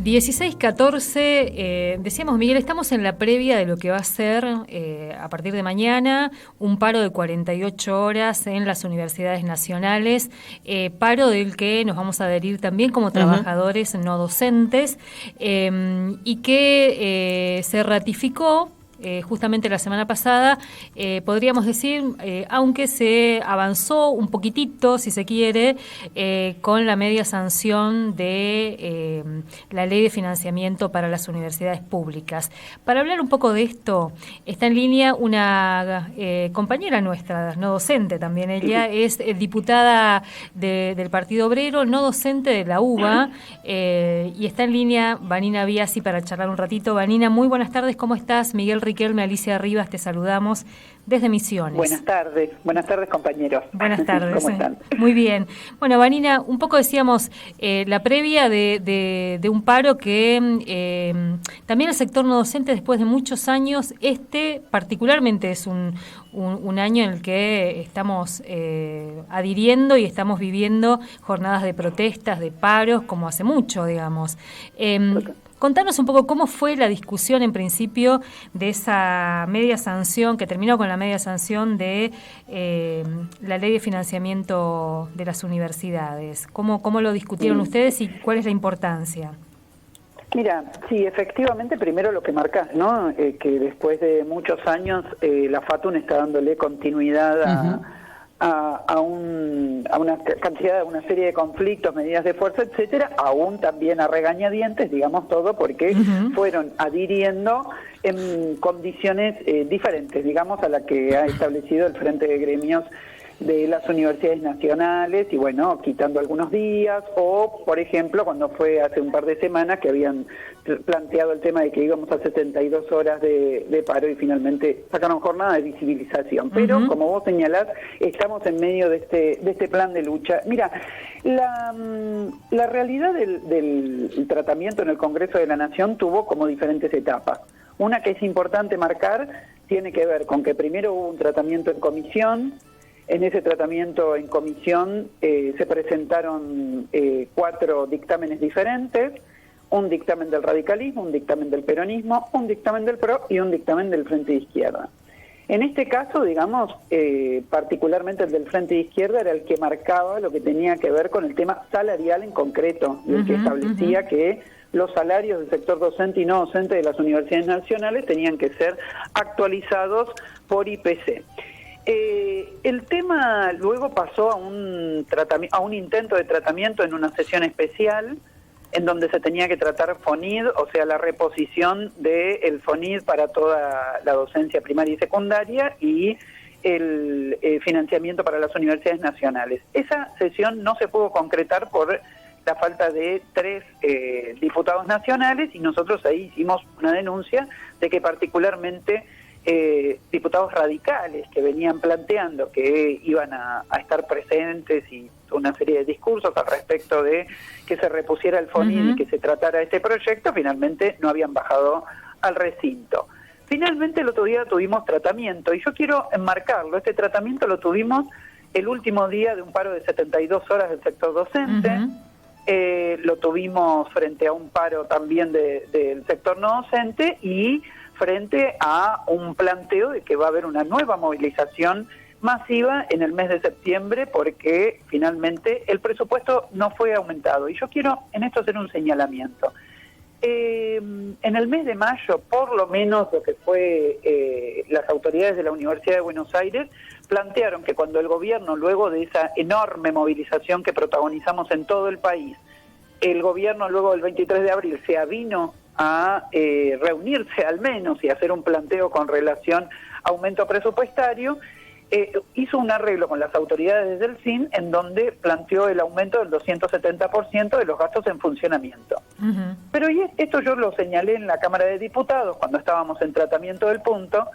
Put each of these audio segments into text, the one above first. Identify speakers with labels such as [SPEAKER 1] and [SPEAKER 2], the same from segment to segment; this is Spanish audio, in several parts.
[SPEAKER 1] 16:14, decíamos, Miguel, estamos en la previa de lo que va a ser a partir de mañana un paro de 48 horas en las universidades nacionales, paro del que nos vamos a adherir también como trabajadores no docentes, y que se ratificó justamente la semana pasada, podríamos decir, aunque se avanzó un poquitito, si se quiere, con la media sanción de la Ley de Financiamiento para las Universidades Públicas. Para hablar un poco de esto, está en línea una compañera nuestra, no docente también. Ella es diputada del Partido Obrero, no docente de la UBA, y está en línea Vanina Biasi para charlar un ratito. Vanina, muy buenas tardes, ¿cómo estás? Miguel Riquelme, Alicia Rivas, te saludamos desde Misiones.
[SPEAKER 2] Buenas tardes compañeros.
[SPEAKER 1] Buenas tardes.
[SPEAKER 2] ¿Cómo están?
[SPEAKER 1] Muy bien. Bueno, Vanina, un poco decíamos la previa de un paro que también el sector no docente, después de muchos años, particularmente es un año en el que estamos adhiriendo y estamos viviendo jornadas de protestas, de paros, como hace mucho, digamos. Contanos un poco cómo fue la discusión en principio de esa media sanción, que terminó con la media sanción de la Ley de Financiamiento de las Universidades. ¿Cómo lo discutieron ustedes y cuál es la importancia?
[SPEAKER 2] Mira, sí, efectivamente, primero lo que marcás, ¿no? Que después de muchos años la FATUN está dándole continuidad a una cantidad, una serie de conflictos, medidas de fuerza, etcétera, aún también a regañadientes, digamos todo, porque fueron adhiriendo en condiciones diferentes, digamos, a la que ha establecido el Frente de Gremios de las universidades nacionales, y bueno, quitando algunos días, o por ejemplo cuando fue hace un par de semanas que habían planteado el tema de que íbamos a 72 horas de paro y finalmente sacaron jornada de visibilización. Pero como vos señalás, estamos en medio de este plan de lucha. Mira, la realidad del tratamiento en el Congreso de la Nación tuvo como diferentes etapas. Una que es importante marcar tiene que ver con que primero hubo un tratamiento en comisión. En ese tratamiento en comisión se presentaron 4 dictámenes diferentes, un dictamen del radicalismo, un dictamen del peronismo, un dictamen del PRO y un dictamen del Frente de Izquierda. En este caso, digamos, particularmente el del Frente de Izquierda era el que marcaba lo que tenía que ver con el tema salarial en concreto, y el que establecía que los salarios del sector docente y no docente de las universidades nacionales tenían que ser actualizados por IPC. El tema luego pasó a un intento de tratamiento en una sesión especial en donde se tenía que tratar FONID, o sea, la reposición del FONID para toda la docencia primaria y secundaria y el financiamiento para las universidades nacionales. Esa sesión no se pudo concretar por la falta de 3 diputados nacionales, y nosotros ahí hicimos una denuncia de que particularmente diputados radicales que venían planteando que iban a estar presentes y una serie de discursos al respecto de que se repusiera el FONID y que se tratara este proyecto, finalmente no habían bajado al recinto. Finalmente el otro día tuvimos tratamiento, y yo quiero enmarcarlo. Este tratamiento lo tuvimos el último día de un paro de 72 horas del sector docente. Lo tuvimos frente a un paro también del sector no docente y frente a un planteo de que va a haber una nueva movilización masiva en el mes de septiembre, porque finalmente el presupuesto no fue aumentado. Y yo quiero en esto hacer un señalamiento. En el mes de mayo, por lo menos lo que fue las autoridades de la Universidad de Buenos Aires plantearon que cuando el gobierno, luego de esa enorme movilización que protagonizamos en todo el país, el gobierno luego del 23 de abril se avino a reunirse al menos y hacer un planteo con relación a aumento presupuestario, hizo un arreglo con las autoridades del CIN en donde planteó el aumento del 270% de los gastos en funcionamiento. Pero esto yo lo señalé en la Cámara de Diputados cuando estábamos en tratamiento del punto,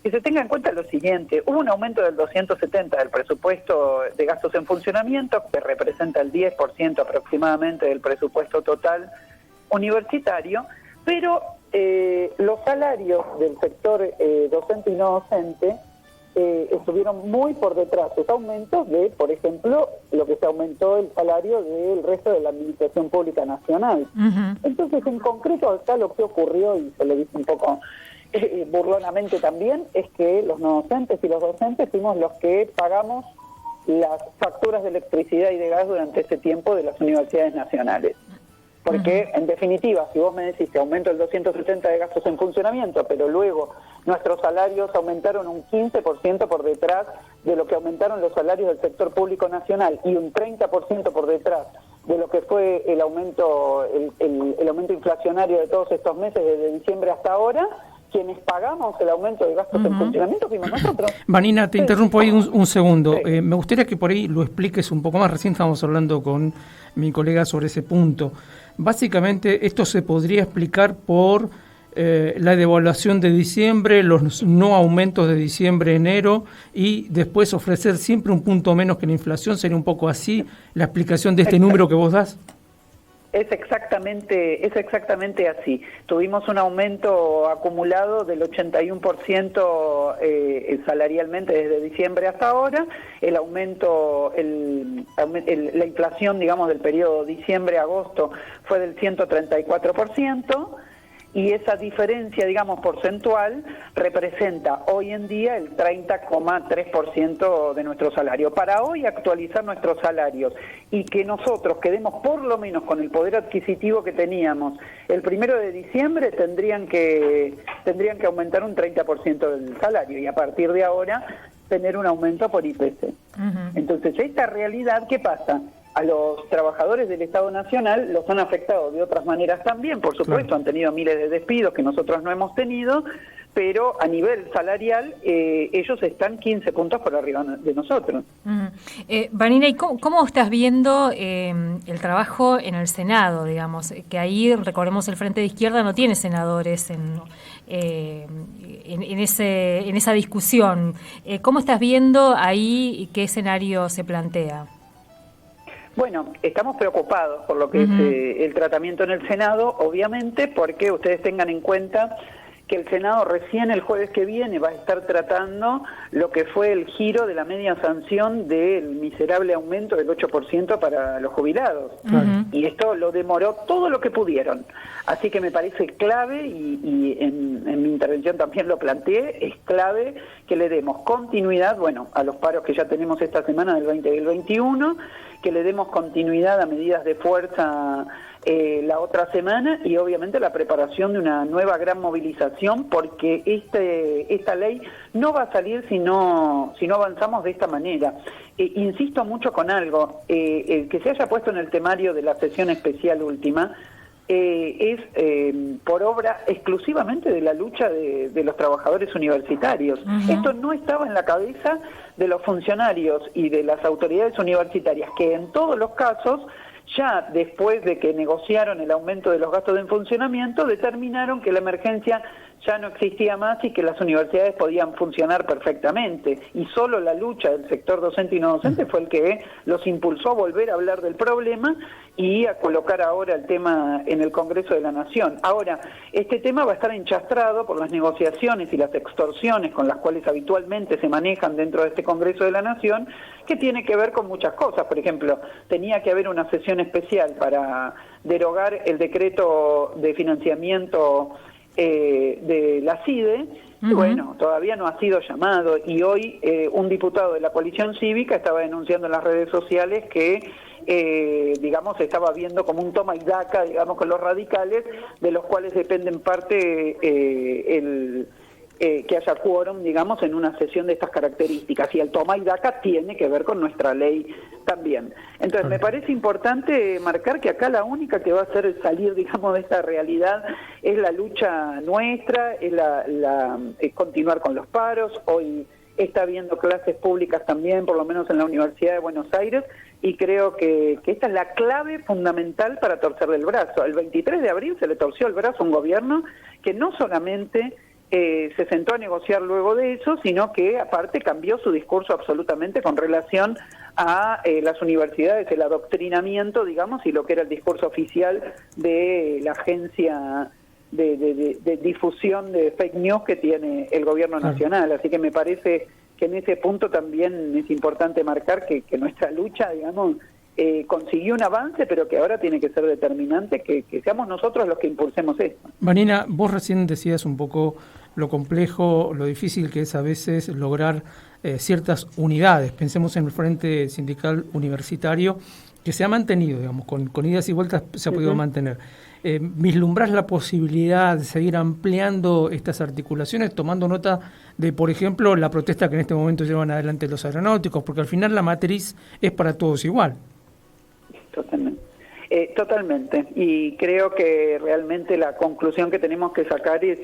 [SPEAKER 2] que se tenga en cuenta lo siguiente: hubo un aumento del 270% del presupuesto de gastos en funcionamiento, que representa el 10% aproximadamente del presupuesto total universitario, pero los salarios del sector docente y no docente estuvieron muy por detrás sus aumentos de, por ejemplo, lo que se aumentó el salario del resto de la Administración Pública Nacional. Entonces, en concreto, acá lo que ocurrió, y se lo dice un poco burlonamente también, es que los no docentes y los docentes fuimos los que pagamos las facturas de electricidad y de gas durante ese tiempo de las universidades nacionales. Porque, en definitiva, si vos me decís que aumento el 270 de gastos en funcionamiento, pero luego nuestros salarios aumentaron un 15% por detrás de lo que aumentaron los salarios del sector público nacional y un 30% por detrás de lo que fue el aumento inflacionario de todos estos meses, desde diciembre hasta ahora, quienes pagamos el aumento de gastos en funcionamiento fuimos nosotros.
[SPEAKER 3] Vanina, te interrumpo ahí un segundo. Sí. Me gustaría que por ahí lo expliques un poco más. Recién estábamos hablando con mi colega sobre ese punto. Básicamente, esto se podría explicar por la devaluación de diciembre, los no aumentos de diciembre, enero, y después ofrecer siempre un punto menos que la inflación. ¿Sería un poco así la explicación de este número que vos das?
[SPEAKER 2] Es exactamente así. Tuvimos un aumento acumulado del 81% salarialmente desde diciembre hasta ahora. El aumento, la inflación, digamos, del periodo diciembre-agosto fue del 134%. Y esa diferencia, digamos, porcentual representa hoy en día el 30,3% de nuestro salario. Para hoy actualizar nuestros salarios y que nosotros quedemos por lo menos con el poder adquisitivo que teníamos el 1 de diciembre, tendrían que aumentar un 30% del salario y a partir de ahora tener un aumento por IPC. Entonces, esta realidad, ¿qué pasa? A los trabajadores del Estado Nacional los han afectado de otras maneras también, por supuesto, claro. Han tenido miles de despidos que nosotros no hemos tenido, pero a nivel salarial ellos están 15 puntos por arriba de nosotros.
[SPEAKER 1] Vanina, ¿y cómo estás viendo el trabajo en el Senado, digamos? Que ahí, recordemos, el Frente de Izquierda no tiene senadores en esa discusión. ¿Cómo estás viendo ahí y qué escenario se plantea?
[SPEAKER 2] Bueno, estamos preocupados por lo que es el tratamiento en el Senado, obviamente, porque ustedes tengan en cuenta que el Senado recién el jueves que viene va a estar tratando lo que fue el giro de la media sanción del miserable aumento del 8% para los jubilados. Y esto lo demoró todo lo que pudieron. Así que me parece clave, y en mi intervención también lo planteé, es clave que le demos continuidad, bueno, a los paros que ya tenemos esta semana del 20 y el 21, que le demos continuidad a medidas de fuerza la otra semana y obviamente la preparación de una nueva gran movilización, porque esta ley no va a salir si no avanzamos de esta manera. Insisto mucho con algo, el que se haya puesto en el temario de la sesión especial última es por obra exclusivamente de la lucha de los trabajadores universitarios. Esto no estaba en la cabeza de los funcionarios y de las autoridades universitarias, que en todos los casos, ya después de que negociaron el aumento de los gastos en funcionamiento, determinaron que la emergencia ya no existía más y que las universidades podían funcionar perfectamente. Y solo la lucha del sector docente y no docente fue el que los impulsó a volver a hablar del problema y a colocar ahora el tema en el Congreso de la Nación. Ahora, este tema va a estar enchastrado por las negociaciones y las extorsiones con las cuales habitualmente se manejan dentro de este Congreso de la Nación, que tiene que ver con muchas cosas. Por ejemplo, tenía que haber una sesión especial para derogar el decreto de financiamiento de la CIDE, y bueno, todavía no ha sido llamado, y hoy un diputado de la coalición cívica estaba denunciando en las redes sociales que digamos, estaba viendo como un toma y daca, digamos, con los radicales, de los cuales depende en parte que haya quórum, digamos, en una sesión de estas características, y el toma y daca tiene que ver con nuestra ley también. Entonces, me parece importante marcar que acá la única que va a hacer salir, digamos, de esta realidad es la lucha nuestra, es continuar con los paros. Hoy está habiendo clases públicas también, por lo menos en la Universidad de Buenos Aires, y creo que esta es la clave fundamental para torcerle el brazo. El 23 de abril se le torció el brazo a un gobierno que no solamente se sentó a negociar luego de eso, sino que aparte cambió su discurso absolutamente con relación a las universidades, el adoctrinamiento, digamos, y lo que era el discurso oficial de la agencia de difusión de fake news que tiene el gobierno nacional. Así que me parece en ese punto también es importante marcar que nuestra lucha, digamos, consiguió un avance, pero que ahora tiene que ser determinante que seamos nosotros los que impulsemos esto.
[SPEAKER 3] Vanina, vos recién decías un poco lo complejo, lo difícil que es a veces lograr ciertas unidades. Pensemos en el Frente Sindical Universitario, que se ha mantenido, digamos, con idas y vueltas se ha podido mantener. ¿Vislumbrás la posibilidad de seguir ampliando estas articulaciones, tomando nota de, por ejemplo, la protesta que en este momento llevan adelante los aeronáuticos? Porque al final la matriz es para todos igual.
[SPEAKER 2] Totalmente. Y creo que realmente la conclusión que tenemos que sacar es,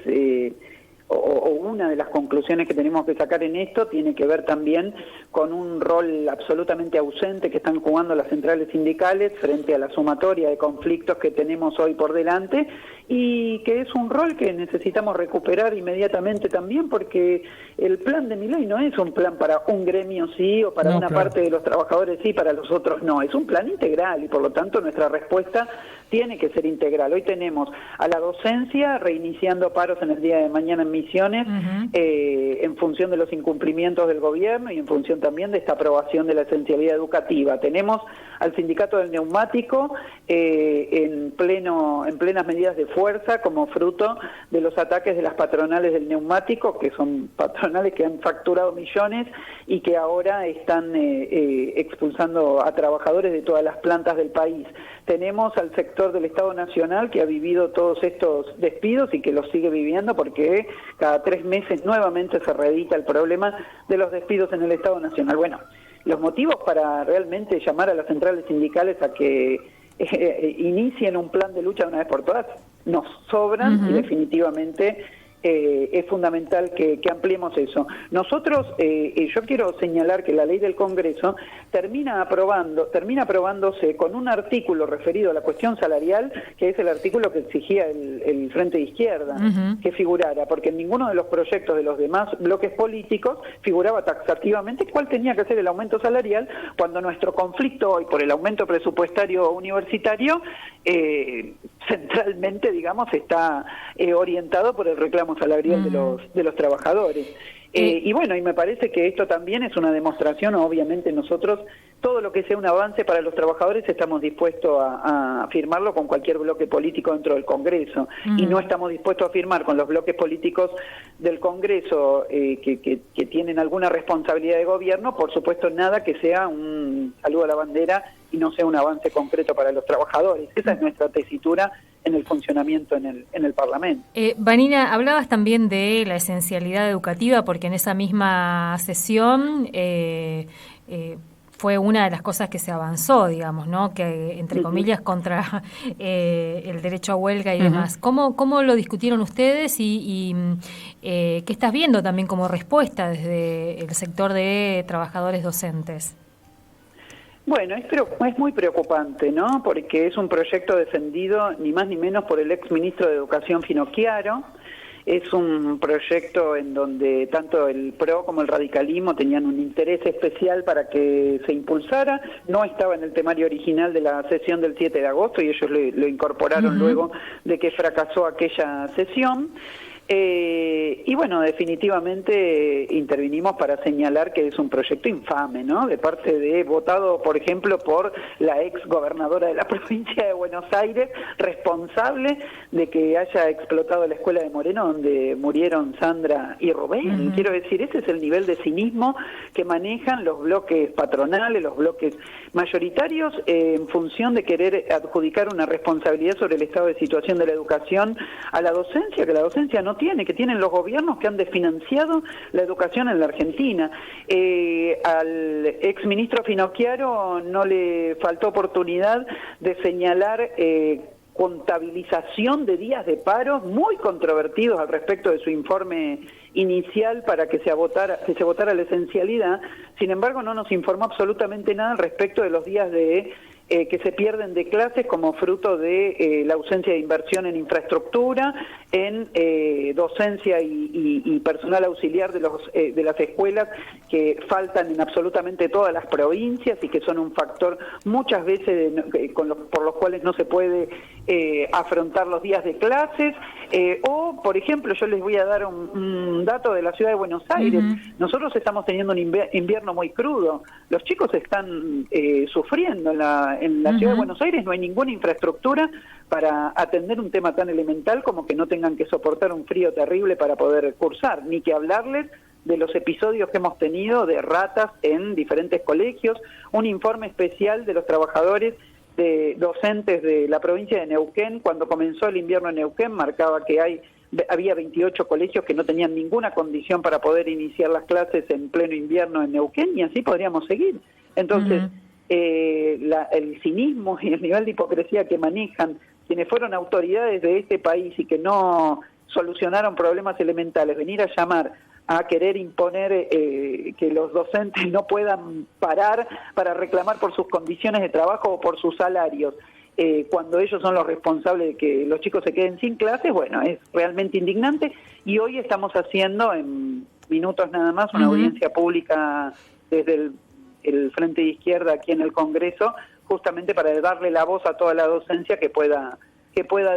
[SPEAKER 2] o una de las conclusiones que tenemos que sacar en esto tiene que ver también con un rol absolutamente ausente que están jugando las centrales sindicales frente a la sumatoria de conflictos que tenemos hoy por delante, y que es un rol que necesitamos recuperar inmediatamente también, porque el plan de Milei no es un plan para un gremio sí o para una parte de los trabajadores sí, para los otros no, es un plan integral y por lo tanto nuestra respuesta tiene que ser integral. Hoy tenemos a la docencia reiniciando paros en el día de mañana en Misiones, en función de los incumplimientos del gobierno y en función también de esta aprobación de la esencialidad educativa. Tenemos al sindicato del neumático en plenas medidas de fuerza como fruto de los ataques de las patronales del neumático, que son patronales que han facturado millones y que ahora están expulsando a trabajadores de todas las plantas del país. Tenemos al sector del Estado Nacional que ha vivido todos estos despidos y que los sigue viviendo porque cada 3 meses nuevamente se reedita el problema de los despidos en el Estado Nacional. Bueno, los motivos para realmente llamar a las centrales sindicales a que inicien un plan de lucha de una vez por todas nos sobran y definitivamente es fundamental que ampliemos eso. Nosotros, yo quiero señalar que la ley del Congreso termina aprobándose con un artículo referido a la cuestión salarial, que es el artículo que exigía el Frente de Izquierda que figurara, porque en ninguno de los proyectos de los demás bloques políticos figuraba taxativamente cuál tenía que ser el aumento salarial, cuando nuestro conflicto hoy por el aumento presupuestario universitario centralmente, digamos, está orientado por el reclamo salarial de los trabajadores. Y bueno, y me parece que esto también es una demostración, obviamente nosotros, todo lo que sea un avance para los trabajadores estamos dispuestos a firmarlo con cualquier bloque político dentro del Congreso, y no estamos dispuestos a firmar con los bloques políticos del Congreso que tienen alguna responsabilidad de gobierno, por supuesto nada que sea un saludo a la bandera y no sea un avance concreto para los trabajadores. Esa es nuestra tesitura en el funcionamiento en el Parlamento.
[SPEAKER 1] Vanina, hablabas también de la esencialidad educativa, porque en esa misma sesión fue una de las cosas que se avanzó, digamos, ¿no? Que, entre comillas, contra el derecho a huelga y demás. ¿Cómo lo discutieron ustedes y qué estás viendo también como respuesta desde el sector de trabajadores docentes?
[SPEAKER 2] Bueno, es muy preocupante, ¿no? Porque es un proyecto defendido ni más ni menos por el ex ministro de Educación Finocchiaro. Es un proyecto en donde tanto el PRO como el radicalismo tenían un interés especial para que se impulsara. No estaba en el temario original de la sesión del 7 de agosto y ellos lo incorporaron luego de que fracasó aquella sesión. Y bueno, definitivamente intervinimos para señalar que es un proyecto infame, ¿no? De parte votado, por ejemplo, por la ex gobernadora de la provincia de Buenos Aires, responsable de que haya explotado la escuela de Moreno, donde murieron Sandra y Rubén. Quiero decir, ese es el nivel de cinismo que manejan los bloques patronales, los bloques mayoritarios, en función de querer adjudicar una responsabilidad sobre el estado de situación de la educación a la docencia, que la docencia no tiene, que tienen los gobiernos que han desfinanciado la educación en la Argentina. Al exministro Finocchiaro no le faltó oportunidad de señalar contabilización de días de paro muy controvertidos al respecto de su informe inicial para que se votara la esencialidad. Sin embargo, no nos informó absolutamente nada al respecto de los días que se pierden de clases como fruto de la ausencia de inversión en infraestructura, en docencia y personal auxiliar de las escuelas, que faltan en absolutamente todas las provincias y que son un factor muchas veces por los cuales no se puede afrontar los días de clases, o, por ejemplo, yo les voy a dar un dato de la ciudad de Buenos Aires. Nosotros estamos teniendo un invierno muy crudo. Los chicos están sufriendo. En la ciudad de Buenos Aires no hay ninguna infraestructura para atender un tema tan elemental como que no tengan que soportar un frío terrible para poder cursar, ni que hablarles de los episodios que hemos tenido de ratas en diferentes colegios, un informe especial de los trabajadores docentes de la provincia de Neuquén. Cuando comenzó el invierno en Neuquén marcaba que había 28 colegios que no tenían ninguna condición para poder iniciar las clases en pleno invierno en Neuquén, y así podríamos seguir. Entonces, el cinismo y el nivel de hipocresía que manejan quienes fueron autoridades de este país y que no solucionaron problemas elementales, venir a llamar a querer imponer que los docentes no puedan parar para reclamar por sus condiciones de trabajo o por sus salarios, cuando ellos son los responsables de que los chicos se queden sin clases, bueno, es realmente indignante. Y hoy estamos haciendo, en minutos nada más, una audiencia pública desde el Frente de Izquierda aquí en el Congreso, justamente para darle la voz a toda la docencia que pueda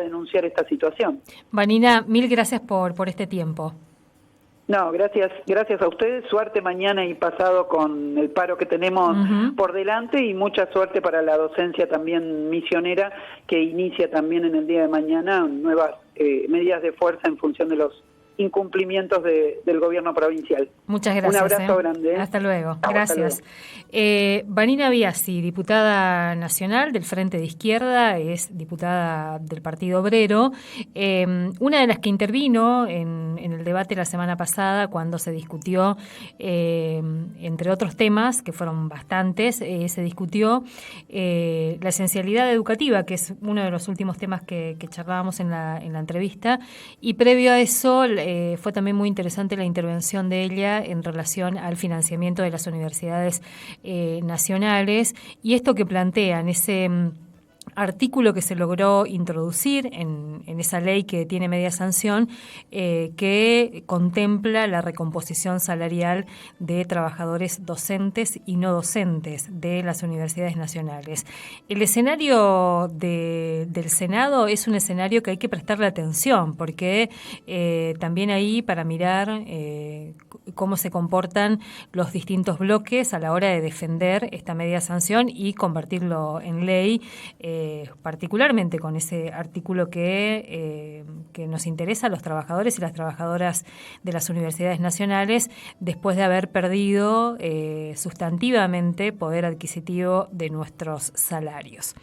[SPEAKER 2] denunciar esta situación.
[SPEAKER 1] Vanina, mil gracias por este tiempo.
[SPEAKER 2] No, gracias a ustedes. Suerte mañana y pasado con el paro que tenemos por delante, y mucha suerte para la docencia también misionera, que inicia también en el día de mañana nuevas medidas de fuerza en función de los incumplimientos del gobierno provincial.
[SPEAKER 1] Muchas gracias.
[SPEAKER 2] Un abrazo grande.
[SPEAKER 1] Hasta luego.
[SPEAKER 2] Chau,
[SPEAKER 1] gracias.
[SPEAKER 2] Hasta luego.
[SPEAKER 1] Vanina Biasi, diputada nacional del Frente de Izquierda, es diputada del Partido Obrero, una de las que intervino en el debate la semana pasada cuando se discutió, entre otros temas, que fueron bastantes, se discutió la esencialidad educativa, que es uno de los últimos temas que charlábamos en la entrevista, y previo a eso fue también muy interesante la intervención de ella en relación al financiamiento de las universidades nacionales, y esto que plantean, ese artículo que se logró introducir en esa ley que tiene media sanción, que contempla la recomposición salarial de trabajadores docentes y no docentes de las universidades nacionales. El escenario del Senado es un escenario que hay que prestarle atención, porque también ahí para mirar cómo se comportan los distintos bloques a la hora de defender esta media sanción y convertirlo en ley, particularmente con ese artículo que nos interesa a los trabajadores y las trabajadoras de las universidades nacionales, después de haber perdido sustantivamente poder adquisitivo de nuestros salarios.